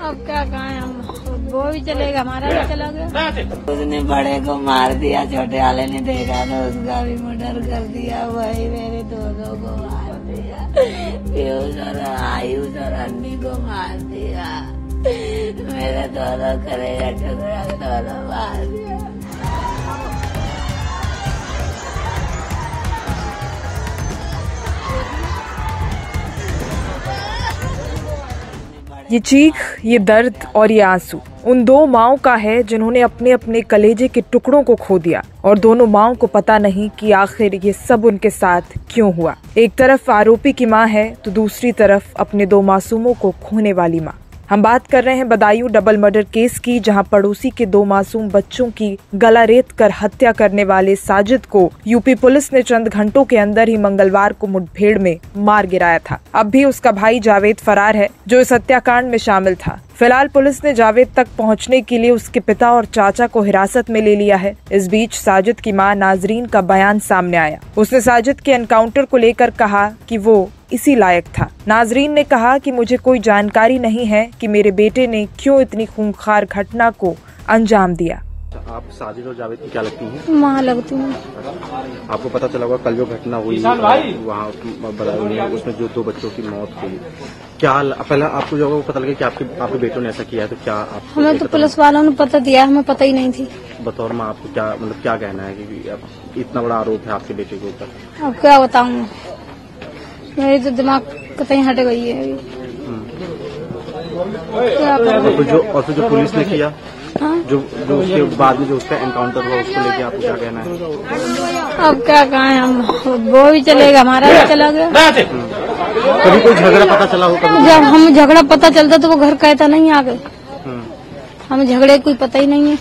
अब क्या कहें हम, वो भी चलेगा, हमारा भी चला गया। उसने बड़े को मार दिया, छोटे वाले ने देखा तो उसका भी मर्डर कर दिया। वही मेरे दोनों को मार दिया, पीयूष और आयुष और अन्नी को मार दिया। मेरे दोनों करेगा टुकड़ा दोनों मार दिया। ये चीख, ये दर्द और ये आंसू उन दो माओं का है जिन्होंने अपने अपने कलेजे के टुकड़ों को खो दिया और दोनों माओं को पता नहीं कि आखिर ये सब उनके साथ क्यों हुआ। एक तरफ आरोपी की मां है तो दूसरी तरफ अपने दो मासूमों को खोने वाली मां। हम बात कर रहे हैं बदायूं डबल मर्डर केस की, जहां पड़ोसी के दो मासूम बच्चों की गला रेत कर हत्या करने वाले साजिद को यूपी पुलिस ने चंद घंटों के अंदर ही मंगलवार को मुठभेड़ में मार गिराया था। अब भी उसका भाई जावेद फरार है, जो इस हत्याकांड में शामिल था। फिलहाल पुलिस ने जावेद तक पहुंचने के लिए उसके पिता और चाचा को हिरासत में ले लिया है। इस बीच साजिद की मां नाजरीन का बयान सामने आया। उसने साजिद के एनकाउंटर को लेकर कहा कि वो इसी लायक था। नाजरीन ने कहा कि मुझे कोई जानकारी नहीं है कि मेरे बेटे ने क्यों इतनी खूंखार घटना को अंजाम दिया। आप साजिद और जावेद की क्या लगती हैं? माँ लगती हूँ। आपको पता चला होगा कल जो घटना हुई वहाँ बदायूं में, उसमें जो दो बच्चों की मौत हुई, क्या पहले आपको जो पता लगा कि आपके बेटों ने ऐसा किया है, तो क्या आप? हमें तो पुलिस वालों ने पता दिया, हमें पता ही नहीं थी। बतौर माँ आपको क्या क्या कहना है कि इतना बड़ा आरोप है आपके बेटे के ऊपर? अब क्या बताऊँ, मेरी तो दिमाग कहीं हट गई है अभी। क्या और फिर जो पुलिस ने किया, हाँ? जो उसके बाद में जो उसका एनकाउंटर हुआ, उसको लेके आपको क्या कहना है? अब क्या कहें हम, वो भी चलेगा, हमारा भी चला गया। कभी कोई झगड़ा पता चला हो? जब हम झगड़ा पता चलता तो वो घर कहता नहीं आ गए। हमें झगड़े कोई पता ही नहीं है।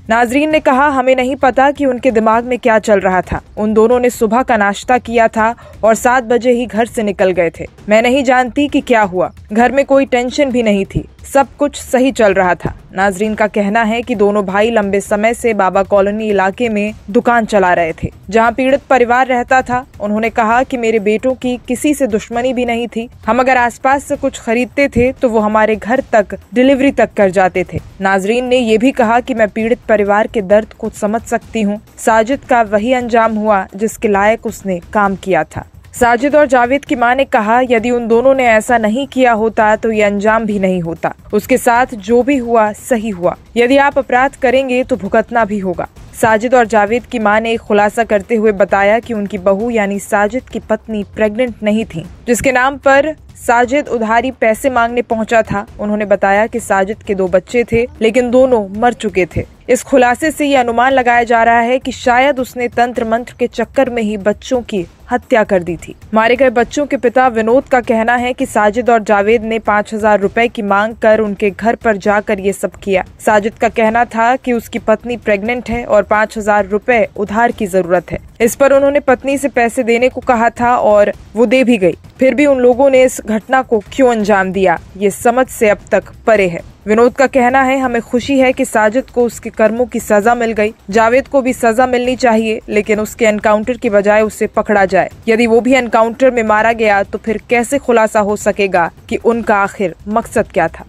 नाजरीन ने कहा, हमें नहीं पता कि उनके दिमाग में क्या चल रहा था। उन दोनों ने सुबह का नाश्ता किया था और 7 बजे ही घर से निकल गए थे। मैं नहीं जानती कि क्या हुआ। घर में कोई टेंशन भी नहीं थी, सब कुछ सही चल रहा था। नाजरीन का कहना है कि दोनों भाई लंबे समय से बाबा कॉलोनी इलाके में दुकान चला रहे थे, जहां पीड़ित परिवार रहता था। उन्होंने कहा कि मेरे बेटों की किसी से दुश्मनी भी नहीं थी। हम अगर आसपास से कुछ खरीदते थे तो वो हमारे घर तक डिलीवरी तक कर जाते थे। नाजरीन ने ये भी कहा कि मैं पीड़ित परिवार के दर्द को समझ सकती हूँ। साजिद का वही अंजाम हुआ जिसके लायक उसने काम किया था। साजिद और जावेद की मां ने कहा, यदि उन दोनों ने ऐसा नहीं किया होता तो ये अंजाम भी नहीं होता। उसके साथ जो भी हुआ सही हुआ। यदि आप अपराध करेंगे तो भुगतना भी होगा। साजिद और जावेद की मां ने एक खुलासा करते हुए बताया कि उनकी बहू यानी साजिद की पत्नी प्रेग्नेंट नहीं थी, जिसके नाम पर साजिद उधारी पैसे मांगने पहुंचा था। उन्होंने बताया कि साजिद के 2 बच्चे थे, लेकिन दोनों मर चुके थे। इस खुलासे से ये अनुमान लगाया जा रहा है कि शायद उसने तंत्र मंत्र के चक्कर में ही बच्चों की हत्या कर दी थी। मारे गए बच्चों के पिता विनोद का कहना है कि साजिद और जावेद ने 5000 रुपए की मांग कर उनके घर पर जाकर ये सब किया। साजिद का कहना था कि उसकी पत्नी प्रेग्नेंट है और 5000 रुपए उधार की जरूरत है। इस पर उन्होंने पत्नी से पैसे देने को कहा था और वो दे भी गई। फिर भी उन लोगों ने इस घटना को क्यों अंजाम दिया, ये समझ से अब तक परे है। विनोद का कहना है, हमें खुशी है कि साजिद को उसके कर्मों की सजा मिल गई। जावेद को भी सजा मिलनी चाहिए, लेकिन उसके एनकाउंटर की बजाय उसे पकड़ा जाए। यदि वो भी एनकाउंटर में मारा गया तो फिर कैसे खुलासा हो सकेगा कि उनका आखिर मकसद क्या था।